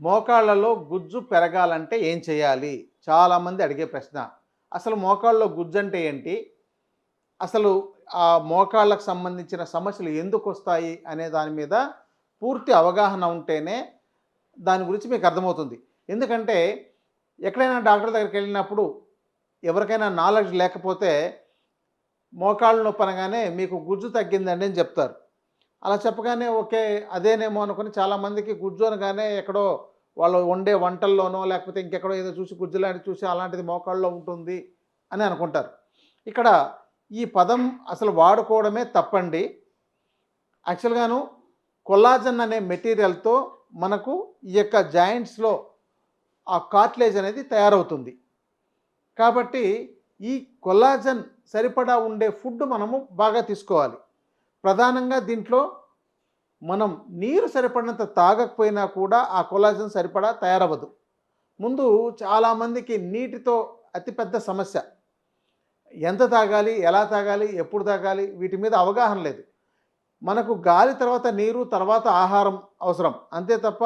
మోకాళ్ళలో గుజ్జు పెరగాలంటే ఏం చేయాలి? చాలామంది అడిగే ప్రశ్న. అసలు మోకాళ్ళలో గుజ్జు అంటే ఏంటి? అసలు ఆ మోకాళ్ళకు సంబంధించిన సమస్యలు ఎందుకొస్తాయి అనే దాని మీద పూర్తి అవగాహన ఉంటేనే దాని గురించి మీకు అర్థమవుతుంది. ఎందుకంటే ఎక్కడైనా డాక్టర్ దగ్గరికెళ్ళినప్పుడు ఎవరికైనా నాలెడ్జ్ లేకపోతే మోకాళ్ళు నొప్పి అనగానే మీకు గుజ్జు తగ్గిందండి అని చెప్తారు. అలా చెప్పగానే ఓకే. అదేనేమో అనుకుని చాలామందికి గుజ్జు అనగానే ఎక్కడో వాళ్ళు వండే వంటల్లోనో లేకపోతే ఇంకెక్కడో ఏదో చూసి గుజ్జు లాంటిది చూసి అలాంటిది మోకాళ్ళలో ఉంటుంది అని అనుకుంటారు. ఇక్కడ ఈ పదం అసలు వాడుకోవడమే తప్పండి. యాక్చువల్‌గాను కొల్లాజన్ అనే మెటీరియల్‌తో మనకు ఈ యొక్క జాయింట్స్‌లో ఆ కార్టిలేజ్ అనేది తయారవుతుంది. కాబట్టి ఈ కొల్లాజన్ సరిపడా ఉండే ఫుడ్ మనము బాగా తీసుకోవాలి. ప్రధానంగా దీంట్లో మనం నీరు సరిపడినంత తాగకపోయినా కూడా ఆ కొల్లాజన్ సరిపడా తయారవ్వదు. ముందు చాలామందికి నీటితో అతిపెద్ద సమస్య. ఎంత తాగాలి? ఎలా తాగాలి? ఎప్పుడు తాగాలి? వీటి మీద అవగాహన లేదు. మనకు గాలి తర్వాత నీరు, తర్వాత ఆహారం అవసరం. అంతే తప్ప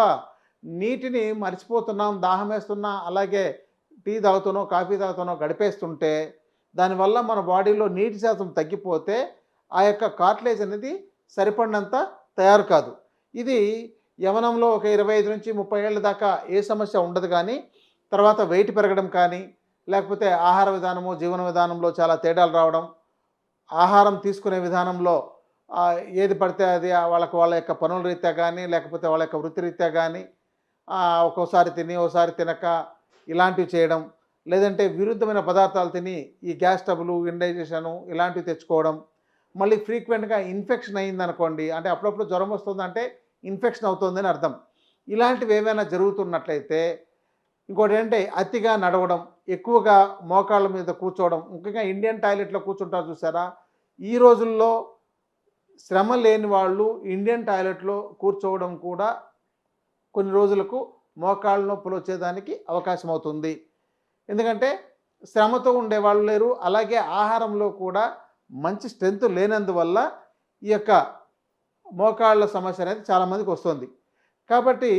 నీటిని మర్చిపోతున్నాం, దాహమేస్తున్నా అలాగే టీ తాగుతానో, కాఫీ తాగుతానో గడిపేస్తుంటే దానివల్ల మన బాడీలో నీటి శాతం తగ్గిపోతే ఆ యొక్క కార్టిలేజ్ అనేది సరిపడినంత తయారు కాదు. ఇది యవ్వనంలో ఒక 25-30 ఏళ్ల దాకా ఏ సమస్య ఉండదు గానీ, తర్వాత వెయిట్ పెరగడం కానీ, లేకపోతే ఆహార విధానము, జీవన విధానంలో చాలా తేడాలు రావడం, ఆహారం తీసుకునే విధానంలో ఏది పడితే అది వాళ్ళ యొక్క పనుల రీత్యా గానీ, లేకపోతే వాళ్ళ యొక్క వృత్తిరీత్యా గానీ ఒక్కోసారి తిని, ఓసారి తినక ఇలాంటివి చేయడం. లేదంటే విరుద్ధమైన పదార్థాలు తిని ఈ గ్యాస్ ట్రబులు, ఇండైజెషను ఇలాంటివి తెచ్చుకోవడం. మళ్ళీ ఫ్రీక్వెంట్‌గా ఇన్ఫెక్షన్ అయిందనుకోండి, అంటే అప్పుడప్పుడు జ్వరం వస్తుందంటే ఇన్ఫెక్షన్ అవుతుందని అర్థం. ఇలాంటివి ఏవైనా జరుగుతున్నట్లయితే ఇంకోటేంటే అతిగా నడవడం, ఎక్కువగా మోకాళ్ళ మీద కూర్చోవడం, ముఖ్యంగా ఇండియన్ టాయిలెట్‌లో కూర్చుంటారు చూసారా? ఈ రోజుల్లో శ్రమ లేని వాళ్ళు ఇండియన్ టాయిలెట్‌లో కూర్చోవడం కూడా కొన్ని రోజులకు మోకాళ్ళ నొప్పులు వచ్చేదానికి అవకాశం అవుతుంది. ఎందుకంటే శ్రమతో ఉండేవాళ్ళు లేరు. అలాగే ఆహారంలో కూడా మంచి స్ట్రెంత్ లేనందువల్ల ఈ యొక్క మోకాళ్ళ సమస్య అనేది చాలామందికి వస్తుంది. కాబట్టి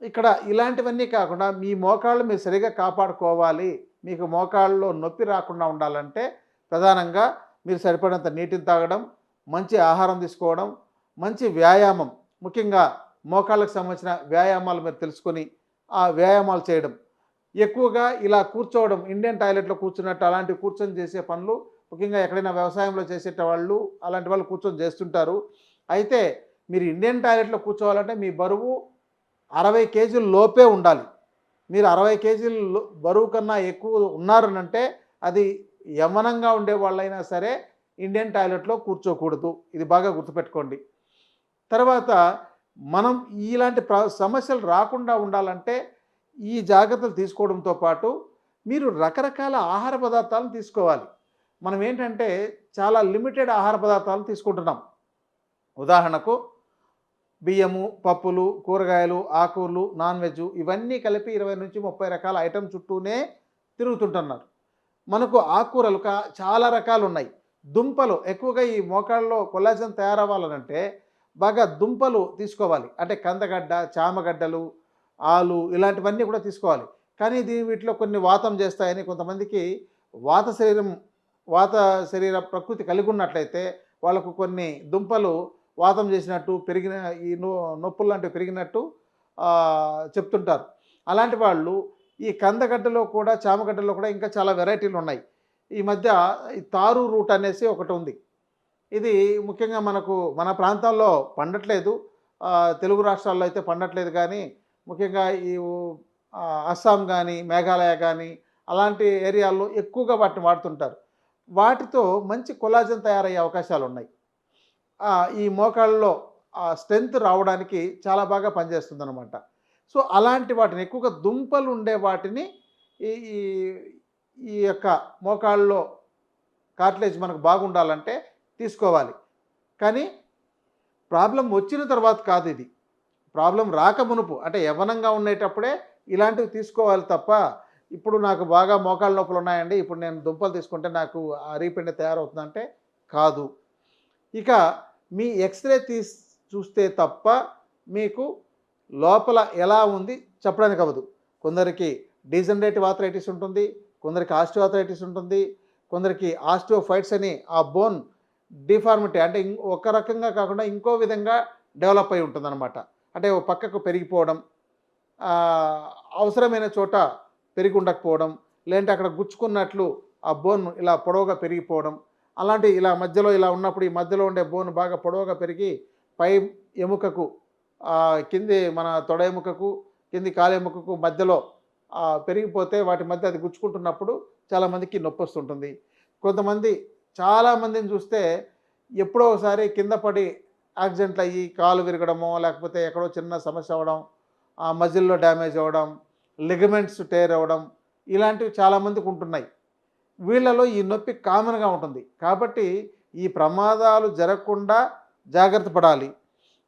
ఇక్కడ ఇలాంటివన్నీ కాకుండా మీ మోకాళ్ళు మీరు సరిగ్గా కాపాడుకోవాలి. మీకు మోకాళ్ళలో నొప్పి రాకుండా ఉండాలంటే ప్రధానంగా మీరు సరిపడినంత నీటిని తాగడం, మంచి ఆహారం తీసుకోవడం, మంచి వ్యాయామం, ముఖ్యంగా మోకాళ్ళకు సంబంధించిన వ్యాయామాలు మీరు తెలుసుకొని ఆ వ్యాయామాలు చేయడం. ఎక్కువగా ఇలా కూర్చోవడం, ఇండియన్ టాయిలెట్‌లో కూర్చున్నట్టు అలాంటివి కూర్చొని చేసే పనులు ముఖ్యంగా ఎక్కడైనా వ్యవసాయంలో చేసేటవాళ్ళు అలాంటి వాళ్ళు కూర్చొని చేస్తుంటారు. అయితే మీరు ఇండియన్ టాయిలెట్‌లో కూర్చోవాలంటే మీ బరువు 60 కేజీల లోపే ఉండాలి. మీరు 60 కేజీలు బరువు కన్నా ఎక్కువ ఉన్నారనంటే అది యవ్వనంగా ఉండేవాళ్ళైనా సరే ఇండియన్ టాయిలెట్‌లో కూర్చోకూడదు. ఇది బాగా గుర్తుపెట్టుకోండి. తర్వాత మనం ఇలాంటి సమస్యలు రాకుండా ఉండాలంటే ఈ జాగ్రత్తలు తీసుకోవడంతో పాటు మీరు రకరకాల ఆహార పదార్థాలను తీసుకోవాలి. మనం ఏంటంటే చాలా లిమిటెడ్ ఆహార పదార్థాలను తీసుకుంటున్నాం. ఉదాహరణకు బియ్యము, పప్పులు, కూరగాయలు, ఆకుకూరలు, నాన్ వెజ్ ఇవన్నీ కలిపి 20-30 రకాల ఐటెమ్ చుట్టూనే తిరుగుతుంటున్నారు. మనకు ఆకుకూరలు చాలా రకాలున్నాయి. దుంపలు ఎక్కువగా ఈ మోకాళ్ళలో కొల్లాజన్ తయారవ్వాలనంటే బాగా దుంపలు తీసుకోవాలి. అంటే కందగడ్డ, చామగడ్డలు, ఆలు ఇలాంటివన్నీ కూడా తీసుకోవాలి. కానీ వీటిలో కొన్ని వాతం చేస్తాయని కొంతమందికి వాత శరీరం వాత శరీర ప్రకృతి కలిగి ఉన్నట్లయితే వాళ్ళకు కొన్ని దుంపలు వాతం చేసినట్టు పెరిగిన ఈ నొప్పులు లాంటివి పెరిగినట్టు చెప్తుంటారు. అలాంటి వాళ్ళు ఈ కందగడ్డలో కూడా చామగడ్డలో కూడా ఇంకా చాలా వెరైటీలు ఉన్నాయి. ఈ మధ్య ఈ తారు రూట్ అనేసి ఒకటి ఉంది. ఇది ముఖ్యంగా మన ప్రాంతాల్లో పండట్లేదు. తెలుగు రాష్ట్రాల్లో అయితే పండట్లేదు కానీ ముఖ్యంగా ఈ అస్సాం కానీ, మేఘాలయ కానీ అలాంటి ఏరియాల్లో ఎక్కువగా వాటిని వాడుతుంటారు. వాటితో మంచి కొల్లాజన్ తయారయ్యే అవకాశాలు ఉన్నాయి. ఈ మోకాళ్ళలో స్ట్రెంత్ రావడానికి చాలా బాగా పనిచేస్తుందన్నమాట. సో అలాంటి వాటిని ఎక్కువగా దుంపలు ఉండే వాటిని ఈ ఈ ఈ యొక్క మోకాళ్ళలో కార్టిలేజ్ మనకు బాగుండాలంటే తీసుకోవాలి. కానీ ప్రాబ్లం వచ్చిన తర్వాత కాదు ఇది. ప్రాబ్లం రాకమునుపు అంటే యవ్వనంగా ఉండేటప్పుడే ఇలాంటివి తీసుకోవాలి తప్ప ఇప్పుడు నాకు బాగా మోకాళ్ళ నొప్పులు ఉన్నాయండి, ఇప్పుడు నేను దుంపలు తీసుకుంటే నాకు అరిగిపిండి తయారవుతుందంటే కాదు. ఇక మీ ఎక్స్‌రే చూస్తే తప్ప మీకు లోపల ఎలా ఉంది చెప్పడానికి అవ్వదు. కొందరికి డీజనరేటివ్ ఆర్థరైటిస్ ఉంటుంది, కొందరికి ఆస్టియోఆర్థరైటిస్ ఉంటుంది, కొందరికి ఆస్టియోఫైట్స్ అని ఆ బోన్ డిఫార్మిటీ అంటే ఒక రకంగా కాకుండా ఇంకో విధంగా డెవలప్ అయి ఉంటుందన్నమాట. అంటే ఓ పక్కకు పెరిగిపోవడం, అవసరమైన చోట పెరిగి ఉండకపోవడం, లేదంటే అక్కడ గుచ్చుకున్నట్లు ఆ బోన్ ఇలా పొడవుగా పెరిగిపోవడం, అలాంటి ఇలా మధ్యలో ఇలా ఉన్నప్పుడు ఈ మధ్యలో ఉండే బోన్ బాగా పొడవుగా పెరిగి పై ఎముకకు కింది మన తొడ ఎముకకు కింది కాలు ఎముకకు మధ్యలో పెరిగిపోతే వాటి మధ్య అది గుచ్చుకుంటున్నప్పుడు చాలామందికి నొప్పి వస్తుంటుంది. కొంతమంది చాలామందిని చూస్తే ఎప్పుడో ఒకసారి కింద పడి యాక్సిడెంట్లు అయ్యి కాలు విరగడమో లేకపోతే ఎక్కడో చిన్న సమస్య అవ్వడం, మజిల్లో డ్యామేజ్ అవ్వడం, లిగమెంట్స్ టేర్ అవ్వడం ఇలాంటివి చాలామందికి ఉంటున్నాయి. వీళ్ళలో ఈ నొప్పి కామన్గా ఉంటుంది. కాబట్టి ఈ ప్రమాదాలు జరగకుండా జాగ్రత్త పడాలి.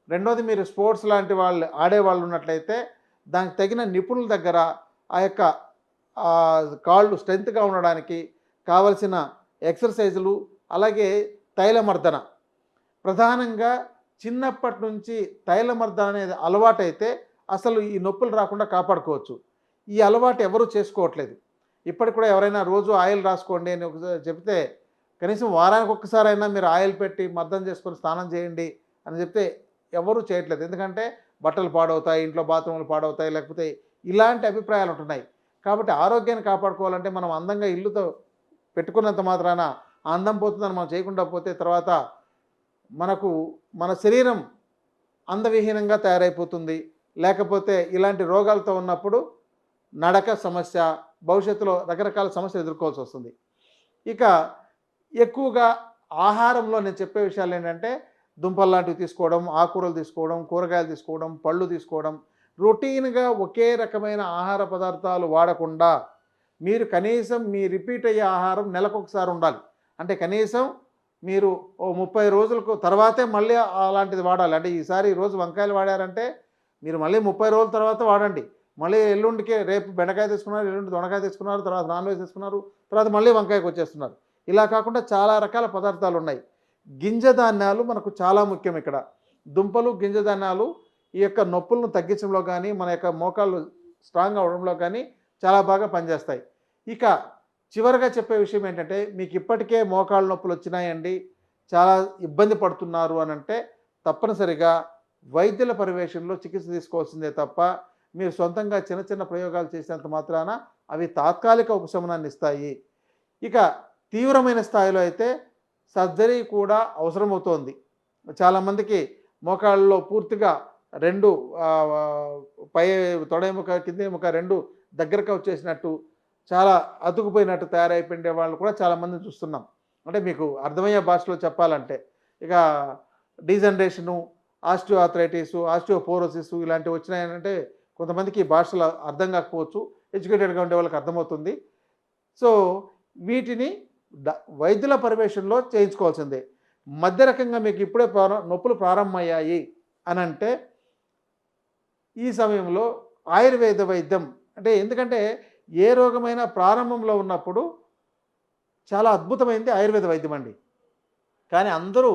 రెండోది, మీరు స్పోర్ట్స్ లాంటి వాళ్ళు ఆడేవాళ్ళు ఉన్నట్లయితే దానికి తగిన నిపుణుల దగ్గర ఆ యొక్క కాళ్ళు స్ట్రెంత్గా ఉండడానికి కావలసిన ఎక్సర్సైజులు, అలాగే తైలమర్దన, ప్రధానంగా చిన్నప్పటి నుంచి తైలమర్దన అనేది అలవాటైతే అసలు ఈ నొప్పులు రాకుండా కాపాడుకోవచ్చు. ఈ అలవాటు ఎవరూ చేసుకోవట్లేదు. ఇప్పటికి కూడా ఎవరైనా రోజు ఆయిల్ రాసుకోండి అని చెప్తే కనీసం వారానికి ఒక్కసారైనా మీరు ఆయిల్ పెట్టి మర్దన చేసుకొని స్నానం చేయండి అని చెప్తే ఎవరూ చేయట్లేదు. ఎందుకంటే బట్టలు పాడవుతాయి, ఇంట్లో బాత్రూములు పాడవుతాయి, లేకపోతే ఇలాంటి అభిప్రాయాలు ఉంటున్నాయి. కాబట్టి ఆరోగ్యాన్ని కాపాడుకోవాలంటే మనం అందంగా ఇల్లుతో పెట్టుకున్నంత మాత్రాన ఆ అందం పోతుందని మనం చేయకుండా పోతే తర్వాత మనకు మన శరీరం అందవిహీనంగా తయారైపోతుంది. లేకపోతే ఇలాంటి రోగాలతో ఉన్నప్పుడు నడక సమస్య, భవిష్యత్తులో రకరకాల సమస్యలు ఎదుర్కోవాల్సి వస్తుంది. ఇక ఎక్కువగా ఆహారంలో నేను చెప్పే విషయాలు ఏంటంటే దుంపలు లాంటివి తీసుకోవడం, ఆకుకూరలు తీసుకోవడం, కూరగాయలు తీసుకోవడం, పళ్ళు తీసుకోవడం, రొటీన్గా ఒకే రకమైన ఆహార పదార్థాలు వాడకుండా మీరు కనీసం మీ రిపీట్ అయ్యే ఆహారం నెలకొకసారి ఉండాలి. అంటే కనీసం మీరు ఓ 30 రోజులకు తర్వాతే మళ్ళీ అలాంటిది వాడాలి. అంటే ఈసారి ఈరోజు వంకాయలు వాడారంటే మీరు మళ్ళీ 30 రోజుల తర్వాత వాడండి. మళ్ళీ ఎల్లుండికే రేపు బెండకాయ తీసుకున్నారు, ఎల్లుండి దొండకాయ తీసుకున్నారు, తర్వాత నాన్ వెజ్ తీసుకున్నారు, తర్వాత మళ్ళీ వంకాయకు వచ్చేస్తున్నారు. ఇలా కాకుండా చాలా రకాల పదార్థాలు ఉన్నాయి. గింజ ధాన్యాలు మనకు చాలా ముఖ్యం ఇక్కడ. దుంపలు, గింజ ధాన్యాలు ఈ యొక్క నొప్పులను తగ్గించడంలో కానీ, మన యొక్క మోకాళ్ళు స్ట్రాంగ్ అవడంలో కానీ చాలా బాగా పనిచేస్తాయి. ఇక చివరిగా చెప్పే విషయం ఏంటంటే, మీకు ఇప్పటికే మోకాళ్ళ నొప్పులు వచ్చినాయండి, చాలా ఇబ్బంది పడుతున్నారు అని అంటే తప్పనిసరిగా వైద్యుల పర్యవేక్షణలో చికిత్స తీసుకోవాల్సిందే తప్ప మీరు సొంతంగా చిన్న చిన్న ప్రయోగాలు చేసినంత మాత్రాన అవి తాత్కాలిక ఉపశమనాన్ని ఇస్తాయి. ఇక తీవ్రమైన స్థాయిలో అయితే సర్జరీ కూడా అవసరమవుతోంది. చాలామందికి మోకాళ్ళలో పూర్తిగా రెండు పై తొడ ఎముక, కింద ఎముక రెండు దగ్గరగా వచ్చేసినట్టు, చాలా అతుకుపోయినట్టు తయారైపోయిండే వాళ్ళు కూడా చాలామందిని చూస్తున్నాం. అంటే మీకు అర్థమయ్యే భాషలో చెప్పాలంటే ఇక డీజనరేషను, ఆస్టియోఆర్థరైటిస్, ఆస్టియోపోరోసిస్ ఇలాంటివి వచ్చినాయంటే కొంతమందికి ఈ భాషలు అర్థం కాకపోవచ్చు, ఎడ్యుకేటెడ్గా ఉండే వాళ్ళకి అర్థమవుతుంది. సో వీటిని వైద్యుల పర్యవేక్షణలో చేయించుకోవాల్సిందే. మధ్య రకంగా మీకు ఇప్పుడే నొప్పులు ప్రారంభమయ్యాయి అని అంటే ఈ సమయంలో ఆయుర్వేద వైద్యం అంటే, ఎందుకంటే ఏ రోగమైనా ప్రారంభంలో ఉన్నప్పుడు చాలా అద్భుతమైంది ఆయుర్వేద వైద్యం అండి. కానీ అందరూ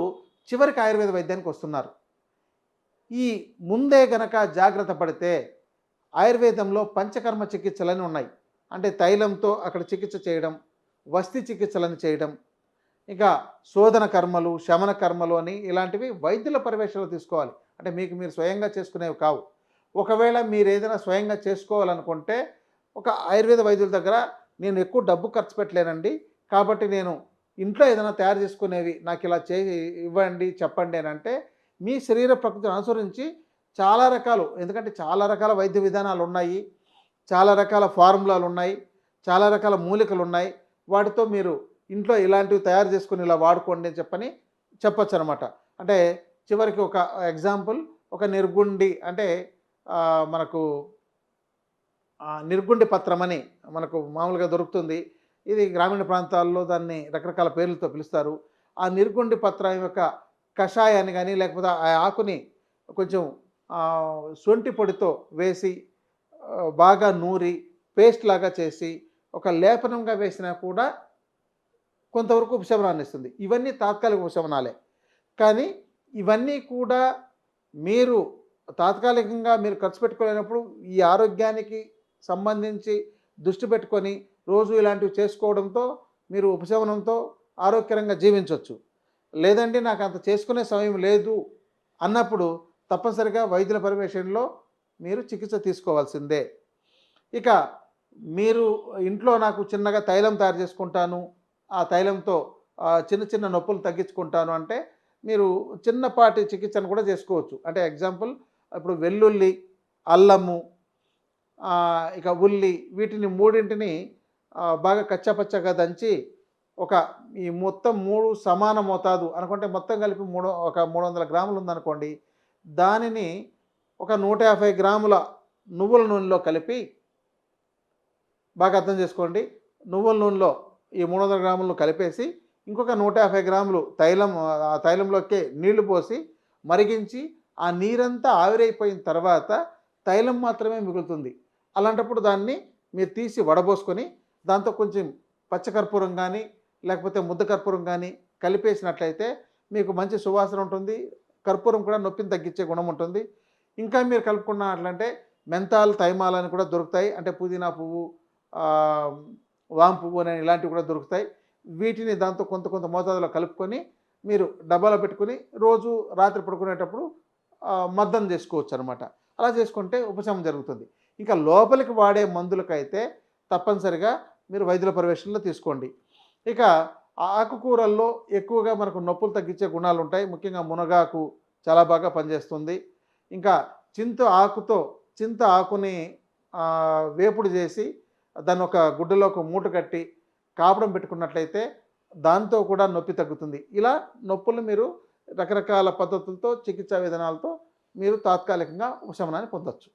చివరికి ఆయుర్వేద వైద్యానికి వస్తున్నారు. ఈ ముందే గనక జాగ్రత్త పడితే ఆయుర్వేదంలో పంచకర్మ చికిత్సలని ఉన్నాయి. అంటే తైలంతో అక్కడ చికిత్స చేయడం, వస్తి చికిత్సలను చేయడం, ఇంకా శోధన కర్మలు, శమన కర్మలు అని ఇలాంటివి వైద్యుల పర్యవేక్షణలో తీసుకోవాలి. అంటే మీకు మీరు స్వయంగా చేసుకునేవి కావు. ఒకవేళ మీరు ఏదైనా స్వయంగా చేసుకోవాలనుకుంటే ఒక ఆయుర్వేద వైద్యుల దగ్గర నేను ఎక్కువ డబ్బు ఖర్చు పెట్టలేనండి, కాబట్టి నేను ఇంట్లో ఏదైనా తయారు చేసుకునేవి నాకు ఇలా ఇవ్వండి, చెప్పండి అని అంటే మీ శరీర ప్రకృతిని అనుసరించి చాలా రకాలు, ఎందుకంటే చాలా రకాల వైద్య విధానాలు ఉన్నాయి, చాలా రకాల ఫార్ములాలు ఉన్నాయి, చాలా రకాల మూలికలు ఉన్నాయి. వాటితో మీరు ఇంట్లో ఇలాంటివి తయారు చేసుకుని ఇలా వాడుకోండి అని చెప్పచ్చు అనమాట. అంటే చివరికి ఒక ఎగ్జాంపుల్, ఒక నిర్గుండి అంటే మనకు నిర్గుండి పత్రం అని మనకు మామూలుగా దొరుకుతుంది. ఇది గ్రామీణ ప్రాంతాల్లో దాన్ని రకరకాల పేర్లతో పిలుస్తారు. ఆ నిర్గుండి పత్రం యొక్క కషాయాన్ని కానీ లేకపోతే ఆ ఆకుని కొంచెం శొంఠి పొడితో వేసి బాగా నూరి పేస్ట్ లాగా చేసి ఒక లేపనంగా వేసినా కూడా కొంతవరకు ఉపశమనాన్ని ఇస్తుంది. ఇవన్నీ తాత్కాలిక ఉపశమనాలే. కానీ ఇవన్నీ కూడా మీరు తాత్కాలికంగా మీరు ఖర్చు పెట్టుకోలేనప్పుడు ఈ ఆరోగ్యానికి సంబంధించి దృష్టి పెట్టుకొని రోజు ఇలాంటివి చేసుకోవడంతో మీరు ఉపశమనంతో ఆరోగ్యకరంగా జీవించవచ్చు. లేదంటే నాకు అంత చేసుకునే సమయం లేదు అన్నప్పుడు తప్పనిసరిగా వైద్యుల పర్యవేక్షణలో మీరు చికిత్స తీసుకోవాల్సిందే. ఇక మీరు ఇంట్లో నాకు చిన్నగా తైలం తయారు చేసుకుంటాను, ఆ తైలంతో చిన్న చిన్న నొప్పులు తగ్గించుకుంటాను అంటే మీరు చిన్నపాటి చికిత్సను కూడా చేసుకోవచ్చు. అంటే ఎగ్జాంపుల్ ఇప్పుడు వెల్లుల్లి, అల్లము, ఇక ఉల్లి వీటిని మూడింటిని బాగా కచ్చాపచ్చాగా దంచి ఒక ఈ మొత్తం 3 సమాన మోతాదు అనుకుంటే మొత్తం కలిపి ఒక 300 గ్రాములు ఉందనుకోండి. దానిని ఒక 150 గ్రాముల నువ్వుల నూనెలో కలిపి బాగా అర్థం చేసుకోండి. నువ్వుల నూనెలో ఈ 300 గ్రాములను కలిపేసి ఇంకొక 150 గ్రాములు తైలం, ఆ తైలంలోకే నీళ్లు పోసి మరిగించి ఆ నీరంతా ఆవిరైపోయిన తర్వాత తైలం మాత్రమే మిగులుతుంది. అలాంటప్పుడు దాన్ని మీరు తీసి వడబోసుకొని దాంతో కొంచెం పచ్చకర్పూరం కానీ లేకపోతే ముద్ద కర్పూరం కానీ కలిపేసినట్లయితే మీకు మంచి సువాసన ఉంటుంది. కర్పూరం కూడా నొప్పిని తగ్గించే గుణం ఉంటుంది. ఇంకా మీరు కలుపుకున్నట్లంటే మెంతాల్, తైమాలని కూడా దొరుకుతాయి. అంటే పుదీనా పువ్వు, వాము పువ్వు అని ఇలాంటివి కూడా దొరుకుతాయి. వీటిని దాంతో కొంత కొంత మోతాదులో కలుపుకొని మీరు డబ్బాలో పెట్టుకొని రోజు రాత్రి పడుకునేటప్పుడు మద్దం చేసుకోవచ్చు అనమాట. అలా చేసుకుంటే ఉపశమనం జరుగుతుంది. ఇంకా లోపలికి వాడే మందులకైతే తప్పనిసరిగా మీరు వైద్యుల పర్యవేక్షణలో తీసుకోండి. ఇక ఆకుకూరల్లో ఎక్కువగా మనకు నొప్పులు తగ్గించే గుణాలు ఉంటాయి. ముఖ్యంగా మునగాకు చాలా బాగా పనిచేస్తుంది. ఇంకా చింత ఆకుని వేపుడు చేసి దాన్ని ఒక గుడ్డలో ఒక మూట కట్టి కాపడం పెట్టుకున్నట్లయితే దాంతో కూడా నొప్పి తగ్గుతుంది. ఇలా నొప్పులు మీరు రకరకాల పద్ధతులతో చికిత్సా విధానాలతో మీరు తాత్కాలికంగా ఉపశమనాన్ని పొందొచ్చు.